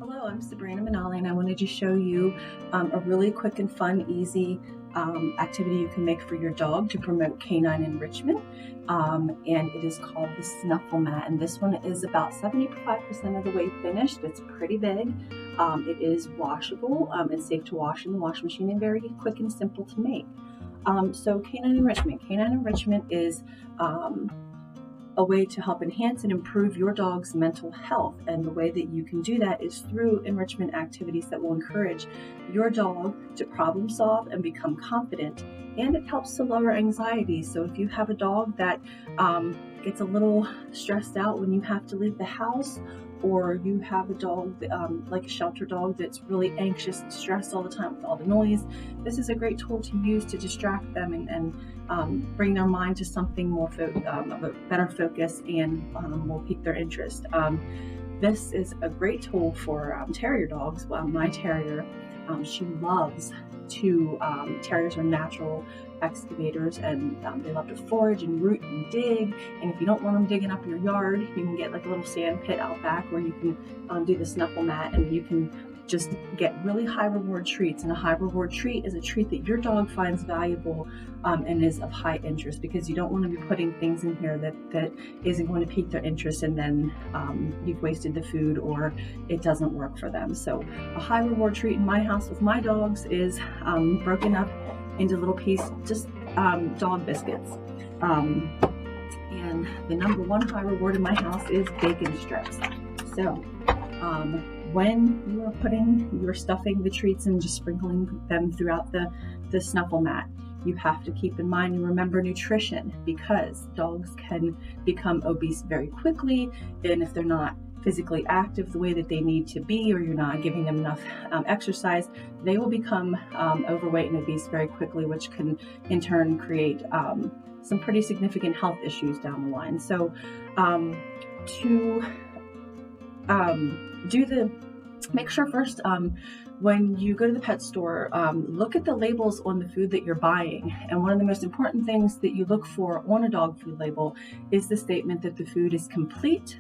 Hello, I'm Sabrina Manalli, and I wanted to show you a really quick and fun, easy activity you can make for your dog to promote canine enrichment. And it is called the Snuffle Mat. And this one is about 75% of the way finished. It's pretty big. It is washable. It's safe to wash in the washing machine and very quick and simple to make. So canine enrichment. Canine enrichment is a way to help enhance and improve your dog's mental health. And the way that you can do that is through enrichment activities that will encourage your dog to problem solve and become confident. And it helps to lower anxiety. So if you have a dog that gets a little stressed out when you have to leave the house, or you have a dog like a shelter dog that's really anxious and stressed all the time with all the noise, this is a great tool to use to distract them and bring their mind to something more of a better focus and will pique their interest. This is a great tool for terrier dogs. My terrier, she loves to, terriers are natural excavators, and they love to forage and root and dig. And if you don't want them digging up your yard, you can get like a little sand pit out back where you can do the Snuffle Mat, and you can just get really high reward treats. And a high reward treat is a treat that your dog finds valuable and is of high interest, because you don't want to be putting things in here that isn't going to pique their interest, and then you've wasted the food or it doesn't work for them. So a high reward treat in my house with my dogs is broken up into little pieces, just dog biscuits. And the number one high reward in my house is bacon strips. So when you're stuffing the treats and just sprinkling them throughout the Snuffle Mat, you have to keep in mind and remember nutrition, because dogs can become obese very quickly, and if they're not physically active the way that they need to be, or you're not giving them enough exercise, they will become overweight and obese very quickly, which can in turn create some pretty significant health issues down the line. So make sure first, when you go to the pet store, look at the labels on the food that you're buying. And one of the most important things that you look for on a dog food label is the statement that the food is complete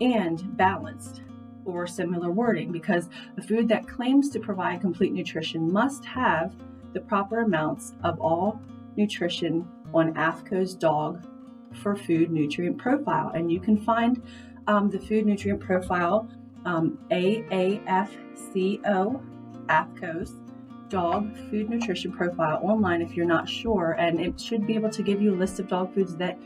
and balanced, or similar wording, because a food that claims to provide complete nutrition must have the proper amounts of all nutrition on AAFCO's dog for food nutrient profile. And you can find the food nutrient profile, AAFCO, AAFCO's dog food nutrition profile, online if you're not sure, and it should be able to give you a list of dog foods that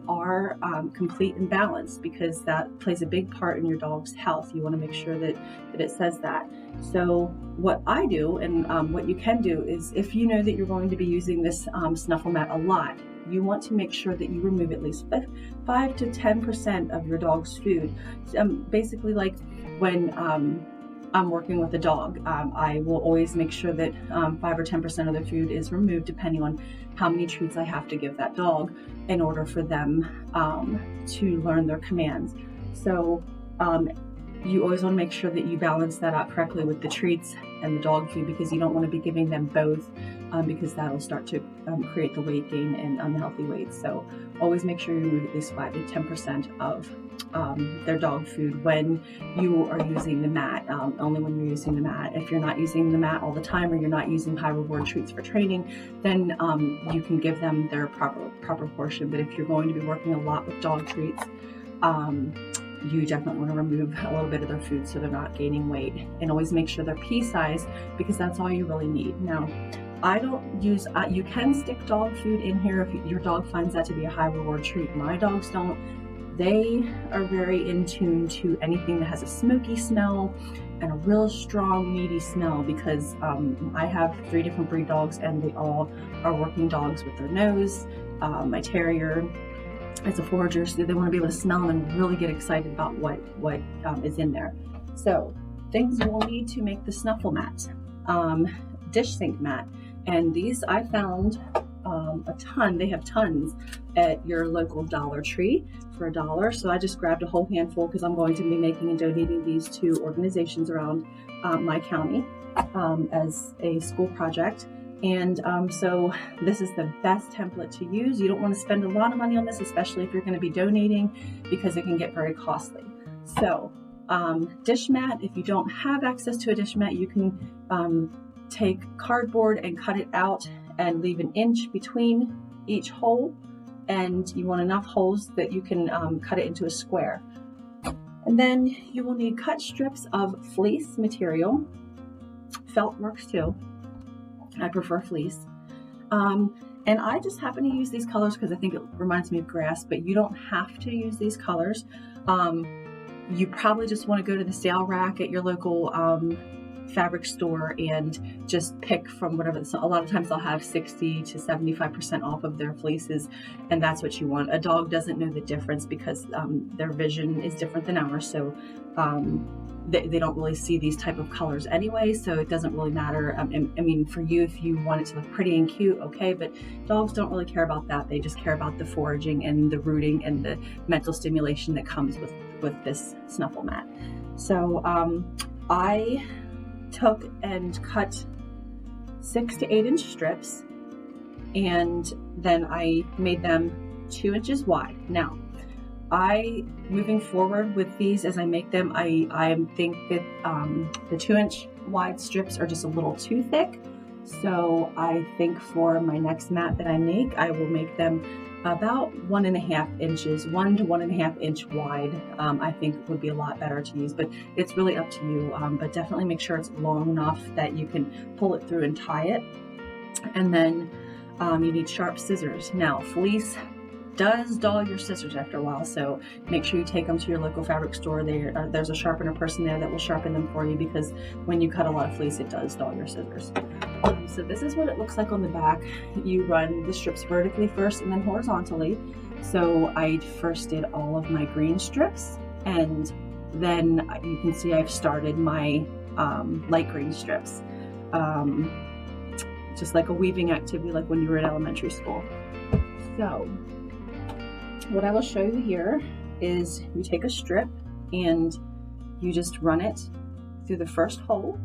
are complete and balanced, because that plays a big part in your dog's health. You want to make sure that it says that. So what I do, and what you can do, is if you know that you're going to be using this Snuffle Mat a lot, you want to make sure that you remove at least 5 to 10% of your dog's food. Basically, like when I'm working with a dog, I will always make sure that 5 or 10% of the food is removed, depending on how many treats I have to give that dog in order for them to learn their commands. So you always want to make sure that you balance that out correctly with the treats and the dog food, because you don't want to be giving them both, because that'll start to create the weight gain and unhealthy weight. So always make sure you remove at least 5 to 10% of their dog food when you are using the mat, only when you're using the mat. If you're not using the mat all the time, or you're not using high reward treats for training, then you can give them their proper portion. But if you're going to be working a lot with dog treats, you definitely want to remove a little bit of their food so they're not gaining weight, and always make sure they're pea size, because that's all you really need. Now, I don't use, you can stick dog food in here if your dog finds that to be a high reward treat. My dogs don't. They are very in tune to anything that has a smoky smell and a real strong, meaty smell, because I have 3 different breed dogs, and they all are working dogs with their nose. My terrier is a forager, so they want to be able to smell them and really get excited about what is in there. So things you will need to make the Snuffle Mat: dish sink mat, and these I found a ton. They have tons at your local Dollar Tree for $1. So I just grabbed a whole handful, because I'm going to be making and donating these to organizations around my county as a school project. And so this is the best template to use. You don't want to spend a lot of money on this, especially if you're going to be donating, because it can get very costly. So Dish mat, if you don't have access to a dish mat, you can take cardboard and cut it out and leave an inch between each hole, and you want enough holes that you can cut it into a square. And then you will need cut strips of fleece material. Felt works too. I prefer fleece. And I just happen to use these colors because I think it reminds me of grass, but you don't have to use these colors. You probably just want to go to the sale rack at your local fabric store and just pick from whatever. So a lot of times they'll have 60 to 75% off of their fleeces, and that's what you want. A dog doesn't know the difference because their vision is different than ours, so they don't really see these type of colors anyway, so it doesn't really matter. I mean, for you, if you want it to look pretty and cute, okay, but dogs don't really care about that. They just care about the foraging and the rooting and the mental stimulation that comes with this Snuffle Mat. So I took and cut 6 to 8 inch strips, and then I made them 2 inches wide. Now, moving forward with these as I make them, I think that the 2 inch wide strips are just a little too thick. So I think for my next mat that I make, I will make them about 1.5 inches, 1 to 1.5 inch wide. I think would be a lot better to use, but it's really up to you. But definitely make sure it's long enough that you can pull it through and tie it. And then you need sharp scissors. Now, fleece does dull your scissors after a while, so make sure you take them to your local fabric store. There's a sharpener person there that will sharpen them for you, because when you cut a lot of fleece, it does dull your scissors. So this is what it looks like on the back. You run the strips vertically first and then horizontally. So I first did all of my green strips, and then you can see I've started my light green strips. Just like a weaving activity, like when you were in elementary school. So what I will show you here is you take a strip and you just run it through the first hole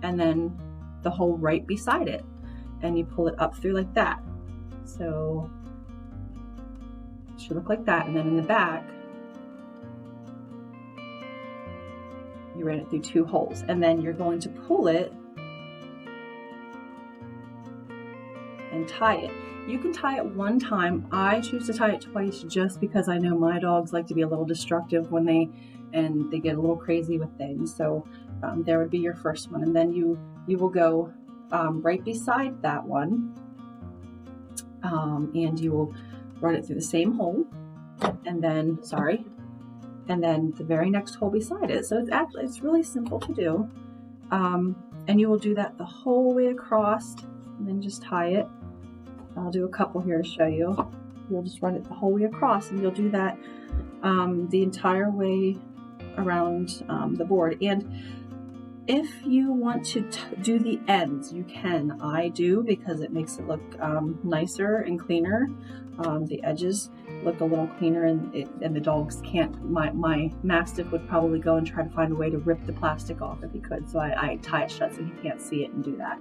and then the hole right beside it, and you pull it up through like that. So it should look like that, and then in the back you ran it through 2 holes, and then you're going to pull it and tie it. You can tie it one time. I choose to tie it twice just because I know my dogs like to be a little destructive when they get a little crazy with things. So there would be your first one, and then you will go right beside that one, and you will run it through the same hole, and then the very next hole beside it. So it's really simple to do, and you will do that the whole way across, and then just tie it. I'll do a couple here to show you. You'll just run it the whole way across, and you'll do that the entire way around the board. And if you want to do the ends, you can. I do, because it makes it look nicer and cleaner. The edges look a little cleaner, and the dogs can't. My Mastiff would probably go and try to find a way to rip the plastic off if he could. So I tie it shut so he can't see it and do that.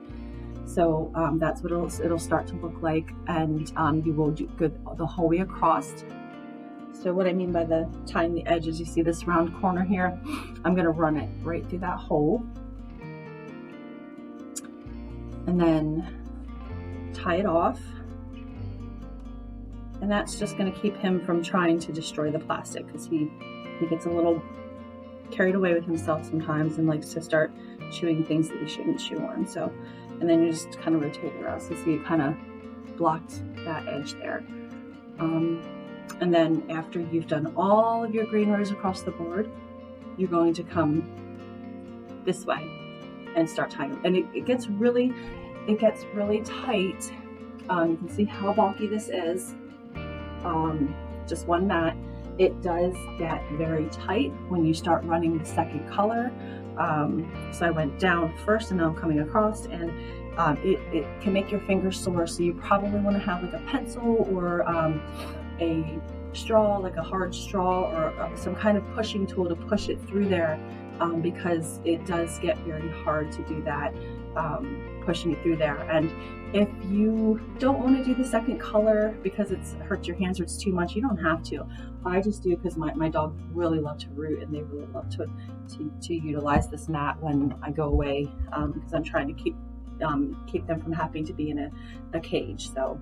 So that's what it'll start to look like, and you will go the whole way across. So what I mean by the tying the edges, you see this round corner here? I'm going to run it right through that hole, and then tie it off. And that's just going to keep him from trying to destroy the plastic, because he gets a little carried away with himself sometimes and likes to start chewing things that he shouldn't chew on. So, and then you just kind of rotate it around. So see, it kind of blocked that edge there. And then after you've done all of your green rows across the board, you're going to come this way and start tying. And it gets really tight. You can see how bulky this is. Just one mat. It does get very tight when you start running the second color. So I went down first, and now I'm coming across, and it can make your fingers sore. So you probably want to have like a pencil or a straw, like a hard straw, or some kind of pushing tool to push it through there, because it does get very hard to do that, pushing it through there. And if you don't want to do the second color because it's hurts your hands or it's too much, you don't have to. I just do because my dogs really love to root, and they really love to utilize this mat when I go away, because I'm trying to keep them from having to be in a cage. So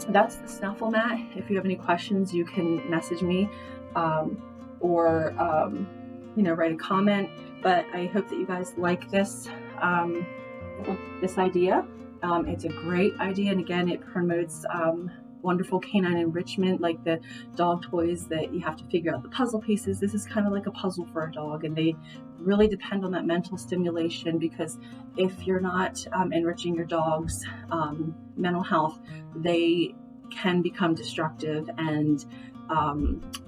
that's the Snuffle Mat. If you have any questions, you can message me, or write a comment. But I hope that you guys like this idea. It's a great idea, and again, it promotes wonderful canine enrichment, like the dog toys that you have to figure out the puzzle pieces. This is kind of like a puzzle for a dog, and they really depend on that mental stimulation, because if you're not enriching your dog's mental health, they can become destructive, and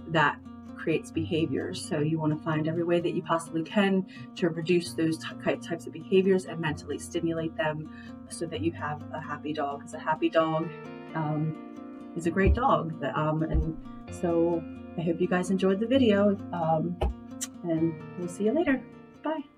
that creates behaviors. So you want to find every way that you possibly can to reduce those types of behaviors and mentally stimulate them, so that you have a happy dog. Because a happy dog is a great dog. And so I hope you guys enjoyed the video, and we'll see you later. Bye.